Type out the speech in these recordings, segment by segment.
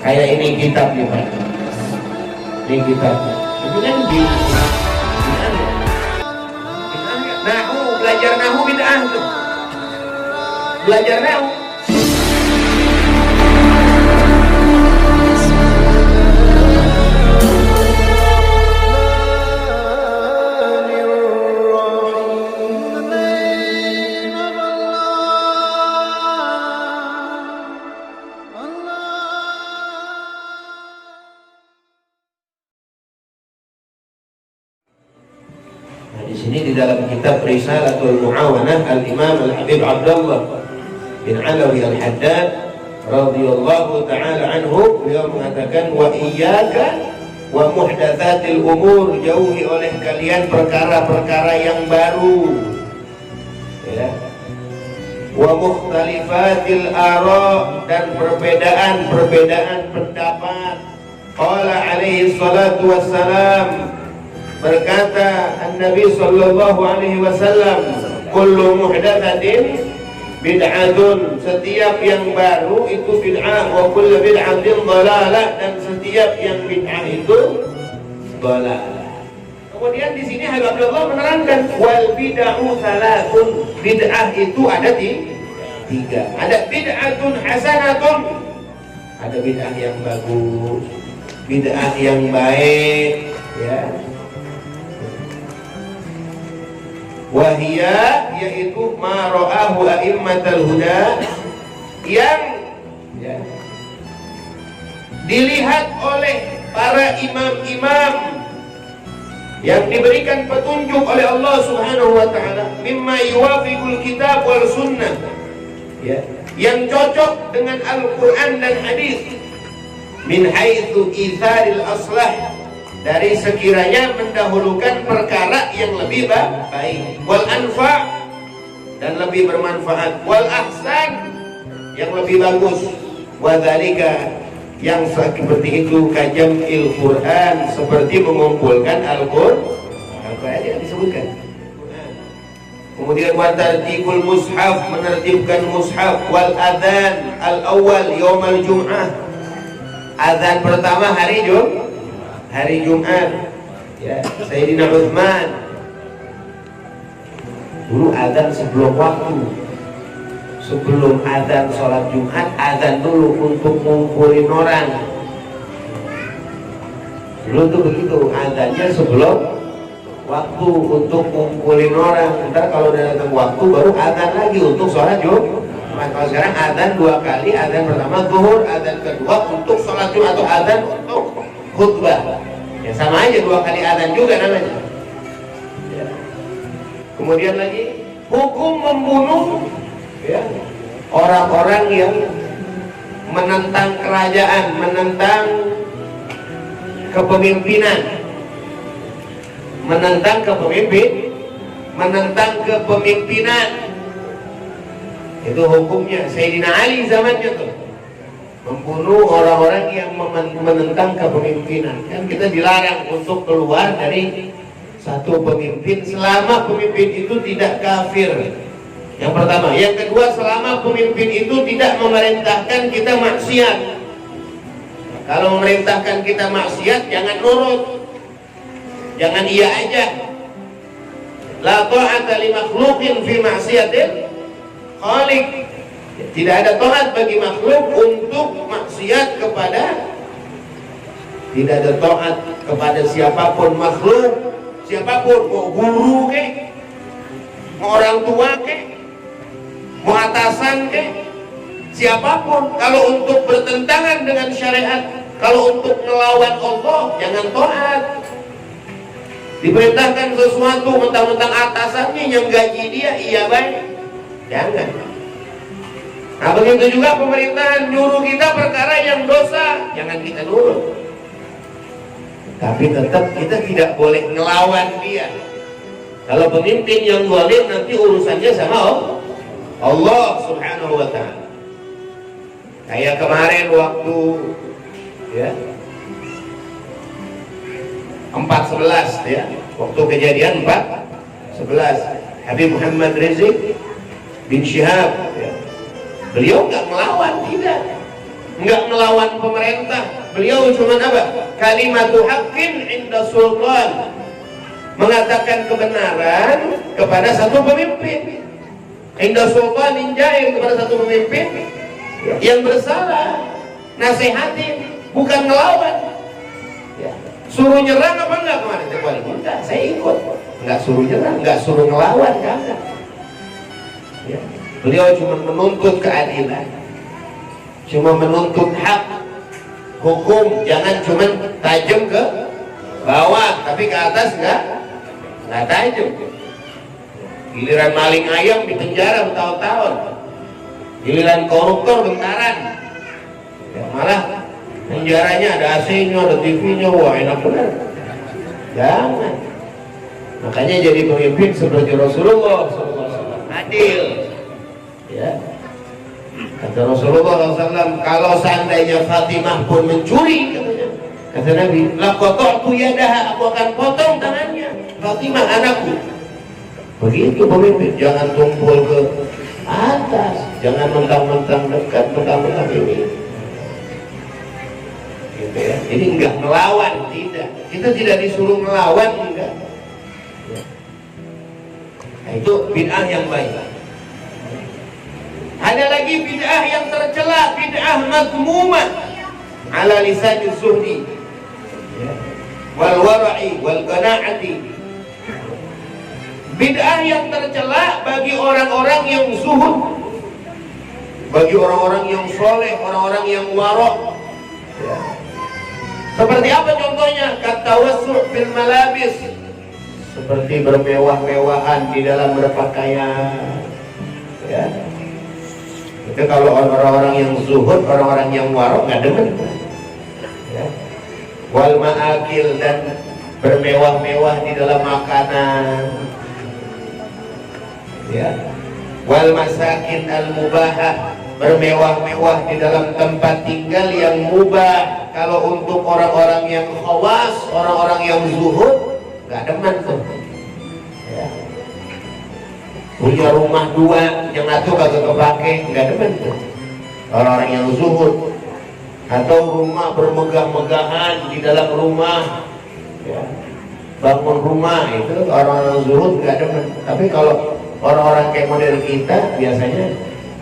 Kayak ini kitab nih Pak. Ini kitab. Itu kan nahu, belajar nahu bid'ah tuh. Belajar nahu. Di dalam kitab Risalatul Mu'awanah Al-Imam Al-Habib Abdullah bin Alawi Al-Haddad radhiyallahu ta'ala anhu, beliau mengatakan wa iyyaka wa muhdatsatil umur, jauhi oleh kalian perkara-perkara yang baru, ya, wa mukhtalifatil ara, dan perbedaan pendapat. Qala alaihi salatu wassalam, berkata Nabi sallallahu alaihi wasallam, kullu muhdatsatin bid'atun, setiap yang baru itu bid'ah, wa kullu bid'atin dhalalah, dan setiap yang bid'ah itu dhalalah. Kemudian di sini Habib Abdullah menerangkan wal bid'u thalathun, bid'ah itu ada tiga. Ada bid'atun hasanatun, ada bid'ah yang bagus, bid'ah yang baik, ya. Wahia, yaitu ma ra'ahu a'immatul huda, yang ya, dilihat oleh para imam-imam yang diberikan petunjuk oleh Allah Subhanahu wa ta'ala, mimma yuwafiqul kitab wal sunnah, ya, yang cocok dengan Al-Quran dan hadis, min haitsu itharil aslah, dari sekiranya mendahulukan perkara yang lebih baik, wal anfa, dan lebih bermanfaat, wal ahsan, yang lebih bagus, wa dzalika, yang seperti itu kajam'il Quran, seperti mengumpulkan Al-Quran yang disebutkan. Kemudian wa tartibul mushaf, menertibkan mushaf, wal adzan al-awwal yaumal jum'ah, adzan pertama hari Jumat, ya. Sayyidina Utsman dulu adzan sebelum waktu, sebelum adzan sholat Jumat, adzan dulu untuk ngumpulin orang. Dulu tuh begitu, adzannya sebelum waktu untuk ngumpulin orang. Ntar kalau udah datang waktu baru adzan lagi untuk sholat Jumat. Kalau sekarang adzan dua kali, adzan pertama zuhur, adzan kedua untuk sholat Jumat, atau adzan untuk khutbah. Ya sama aja, dua kali adzan juga namanya. Ya. Kemudian lagi hukum membunuh, ya, orang-orang yang menentang kerajaan, menentang kepemimpinan, menentang kepemimpinan. Itu hukumnya. Sayyidina Ali zamannya tuh membunuh orang-orang yang menentang kepemimpinan. Kan kita dilarang untuk keluar dari satu pemimpin selama pemimpin itu tidak kafir. Yang pertama. Yang kedua, selama pemimpin itu tidak memerintahkan kita maksiat. Kalau memerintahkan kita maksiat, jangan nurut, jangan iya aja. La ta'ata li makhluqin fi ma'siyatil khaliq. Tidak ada taat bagi makhluk untuk maksiat kepada, tidak ada taat kepada siapapun makhluk, siapapun, mau guru ke, mau orang tua ke, mau atasan ke, siapapun. Kalau untuk bertentangan dengan syariat, kalau untuk melawan Allah, jangan taat. Diperintahkan sesuatu mentang-mentang atasannya yang gaji dia, iya baik, jangan. Nah begitu juga pemerintahan nyuruh kita perkara yang dosa, jangan kita nurut. Tapi tetap kita tidak boleh ngelawan dia. Kalau pemimpin yang zalim, nanti urusannya sama Allah Subhanahu wa ta'ala. Kayak kemarin waktu, ya, 4/11, ya, waktu kejadian 4/11, Habib Muhammad Rizik bin Syihab, ya, beliau nggak melawan, tidak. nggak melawan pemerintah. Beliau cuma apa? Kalimatu haqqin inda sultan, mengatakan kebenaran kepada satu pemimpin. Inda sultanin jair, kepada satu pemimpin yang bersalah, nasihatin, bukan ngelawan. Ya. Suruh nyerang apa enggak kemarin? Enggak, saya ikut. Enggak suruh nyerang, enggak suruh ngelawan, enggak. Ya. Beliau cuma menuntut keadilan, cuma menuntut hak, hukum. Jangan cuma tajam ke bawah, tapi ke atas enggak tajam. Giliran maling ayam di penjara bertahun-tahun, giliran koruptor bentaran. Ya, malah penjaranya ada AC-nya, ada TV-nya, wah enak benar. Jangan. Makanya jadi pemimpin seperti Rasulullah SAW, adil. Ya. Kata Rasulullah SAW, kalau seandainya Fatimah pun mencuri, katanya, kata Nabi, laqata'tu yadaha, aku akan potong tangannya. Fatimah anakku. Begitu pemimpin, jangan tumpul ke atas, jangan mentang-mentang dekat, mentang-mentang ini. Gitu ya. Jadi enggak melawan, tidak. Kita tidak disuruh melawan, enggak. Ya. Nah, itu bid'ah yang baik. Ada lagi bid'ah yang tercela, bid'ah madmumah ala lisan zuhdi, ya, wal wara'i wal qana'ati. Bid'ah yang tercela bagi orang-orang yang zuhud, bagi orang-orang yang soleh, orang-orang yang wara'. Ya. Seperti apa contohnya? Katawassu' fil malabis, seperti bermewah-mewahan di dalam berpakaian. Ya. Itu kalau orang-orang yang zuhud, orang-orang yang wara' nggak demen. Ya. Wal ma'akil, dan bermewah-mewah di dalam makanan. Ya. Wal masakin al mubahah, bermewah-mewah di dalam tempat tinggal yang mubah. Kalau untuk orang-orang yang khawas, orang-orang yang zuhud, nggak demen tuh. Ya. Punya rumah 2, yang satu kagak kepake, nggak demen tuh orang-orang yang zuhud. Atau rumah bermegah-megahan di dalam rumah, ya. Bangun rumah, itu orang-orang zuhud nggak demen. Tapi kalau orang-orang kayak model kita biasanya,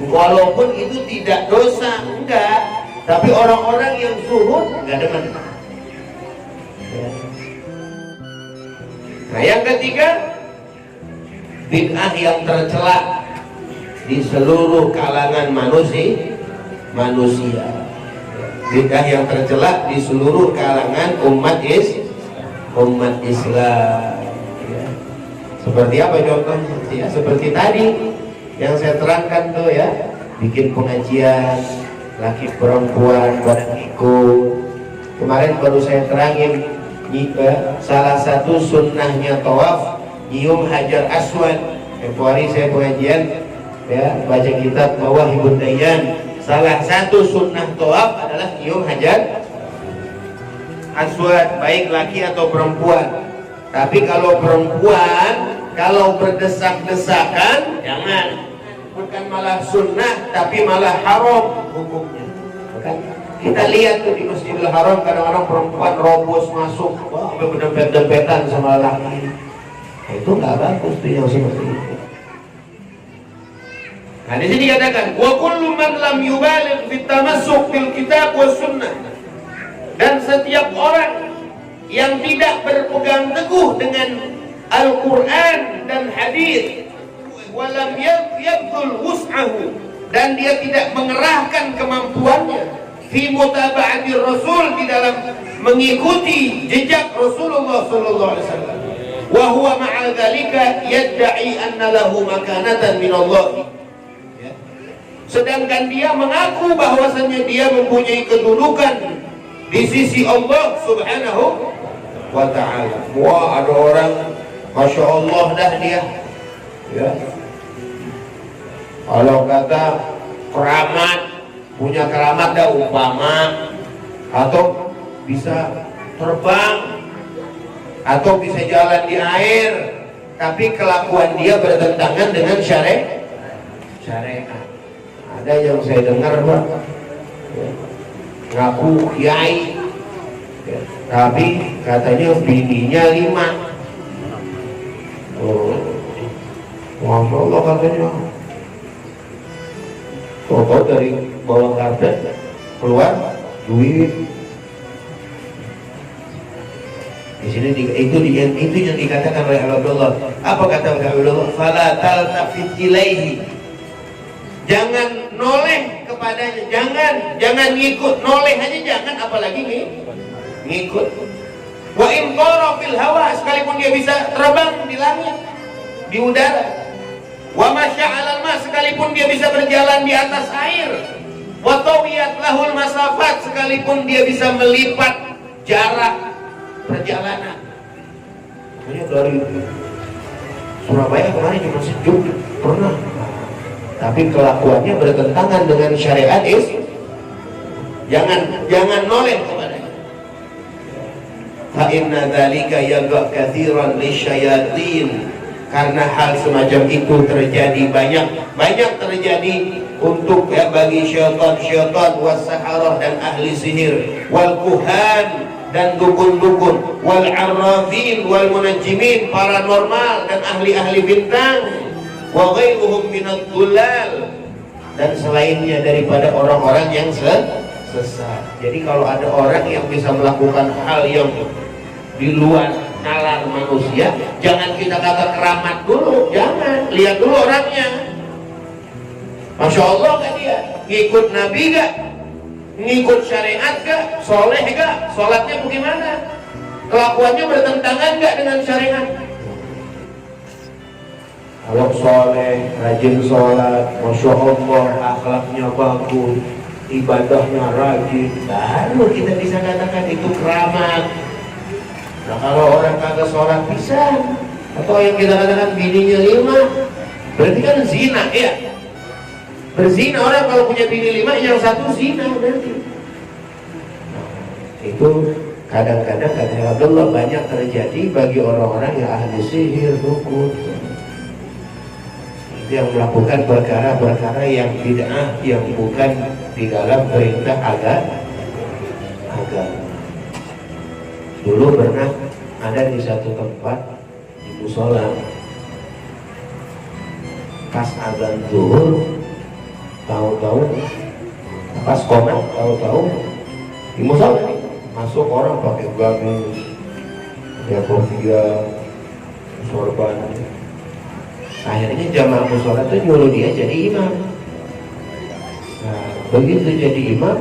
walaupun itu tidak dosa, enggak, tapi orang-orang yang zuhud enggak demen. Ya. Nah, yang ketiga, bid'ah yang tercela di seluruh kalangan manusia. Bid'ah yang tercela di seluruh kalangan umat Islam. Ya. Seperti apa contohnya? Ya, seperti tadi yang saya terangkan tuh ya, bikin pengajian laki perempuan pada ikut. Kemarin baru saya terangin salah satu sunnahnya tawaf nyium hajar aswad. Hari saya pengajian ya, baca kitab Mawahibud Dayyan. Salah satu sunnah tawaf adalah nyium hajar aswad, baik laki atau perempuan. Tapi kalau perempuan, kalau berdesak-desakan, jangan. Bukan malah sunnah, tapi malah haram hukumnya. Bukan? Kita lihat tuh di Masjidil Haram, kadang-kadang perempuan robos masuk, wah, sampai berdempet-dempetan sama laki. Nah, itu nggak bagus tuh yang seperti itu. Nah, di sini katakan, wa kullu man lam yubaligh fit tamassuk bil kitab was sunnah. Dan setiap orang yang tidak berpegang teguh dengan Al-Quran dan hadis, walam yabdul wus'ahu, dan dia tidak mengerahkan kemampuannya fi mutaba'ati Rasul, di dalam mengikuti jejak Rasulullah sallallahu alaihi wasallam, wa huwa ma'a dzalika yad'i anna lahu makanatan min Allah. Sedangkan dia mengaku bahwasanya dia mempunyai kedudukan di sisi Allah Subhanahu wa ta'ala. Wah, ada orang Masya Allah dah dia, ya. Kalau kata keramat, punya keramat dah umpama, atau bisa terbang, atau bisa jalan di air, tapi kelakuan dia bertentangan dengan syariat. Ada yang saya dengar, Pak, ya, ngaku kiai, ya, tapi katanya bininya 5. Oh, Masya Allah katanya. Foto dari bawah karpet keluar duit. Di sini itu yang dikatakan oleh Allah. Apa kata Allah? Fala taltafit ilaihi. Jangan noleh kepadanya, jangan ngikut, noleh aja jangan, apalagi ngikut. Wa in qara fil hawa, sekalipun dia bisa terbang di langit, di udara. Wa masya 'alal ma, sekalipun dia bisa berjalan di atas air. Wa tawiyat lahul masafat, sekalipun dia bisa melipat jarak perjalanan. Makanya dari Surabaya kemarin cuma sejuk pernah, tapi kelakuannya bertentangan dengan syariat jangan noleh kepadanya. Fa inna dzalika yaqa katsiran lisyayatin, karena hal semacam itu terjadi banyak terjadi untuk bagi syaitan was-saharah dan ahli sihir, wal kuhan dan dukun-dukun, wal arrafin wal munajjimin, paranormal dan ahli-ahli bintang, wa ghairuhum minad dhullal, dan selainnya daripada orang-orang yang sesat. Jadi kalau ada orang yang bisa melakukan hal yang di luar nalar manusia, jangan kita kata keramat dulu, jangan, lihat dulu orangnya. Masya Allah kan dia ngikut Nabi gak? Ngikut syariat gak? Soleh gak? Sholatnya bagaimana? Kelakuannya bertentangan gak dengan syariat? Kalau soleh, rajin sholat, Masya Allah, akhlaknya bagus, ibadahnya rajin, baru kita bisa katakan itu keramat. Nah kalau orang kagak sholat bisa, atau yang kita katakan bininya 5, berarti kan zina ya. Berzina orang kalau punya bini 5, yang 1 zina berarti. Nah, itu kadang-kadang kata Abdullah banyak terjadi bagi orang-orang yang ahli sihir, dukun, yang melakukan perkara-perkara yang bid'ah, yang bukan di dalam perintah agama. Dulu pernah ada di satu tempat di musola, pas azan zuhur, tahu-tahu pas komat, tahu-tahu di musola masuk orang pakai gamis, ya kopiah, sorban. Akhirnya jamaah musola itu nyuruh dia jadi imam. Nah, begitu jadi imam,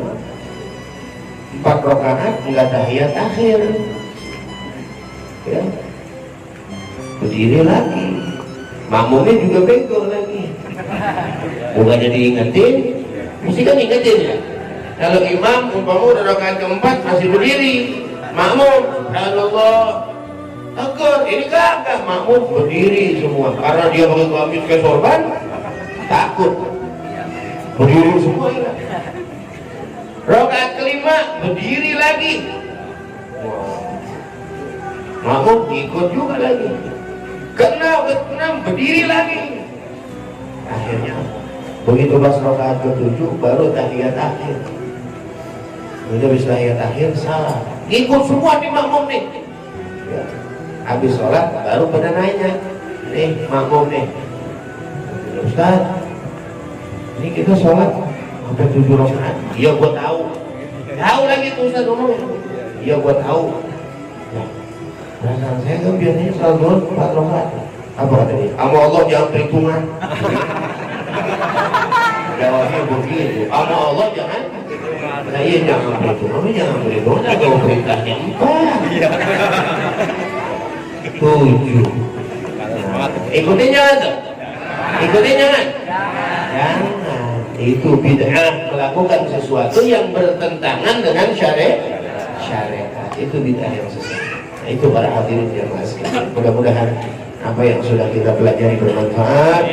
4 rakaat enggak tahiyat akhir, ya, berdiri lagi, makmumnya juga bego lagi. Bukannya diingetin, mesti kan ingetin ya. Kalau imam umpama udah rakaat keempat masih berdiri, makmum subhanallah takut, ini kagak, makmum berdiri semua karena dia pakai gamis kayak sorban, takut berdiri semua ya. Rakaat kelima berdiri lagi, makmum ikut juga lagi. Keenam berdiri lagi. Akhirnya begitu pas rakaat ke-7 baru tahiyat akhir. Udah habis tahiyat akhir salah, ikut semua di makmum nih ya. Habis sholat baru pada nanya, nih makmum nih, Ustaz, ini kita sholat sampai 7 rakaat. Iya gua tahu lagi tuh Ustaz ngomong. Iya gua tahu. Nah, perasaan saya kan biasanya sholat dulu 4 rakaat. Apa kata dia? Sama Allah jangan perhitungan. Jawabnya begitu. Sama Allah jangan. Nah iya jangan perhitungan. Jangan perhitungan. Kalau perintahnya 4. 7. Ikutin jangan tuh. Ikutin jangan. Jangan. Itu bid'ah, melakukan sesuatu yang bertentangan dengan syariat. Itu bid'ah yang sesat. Nah, itu para hadirin jamaah sekalian. Mudah-mudahan apa yang sudah kita pelajari bermanfaat.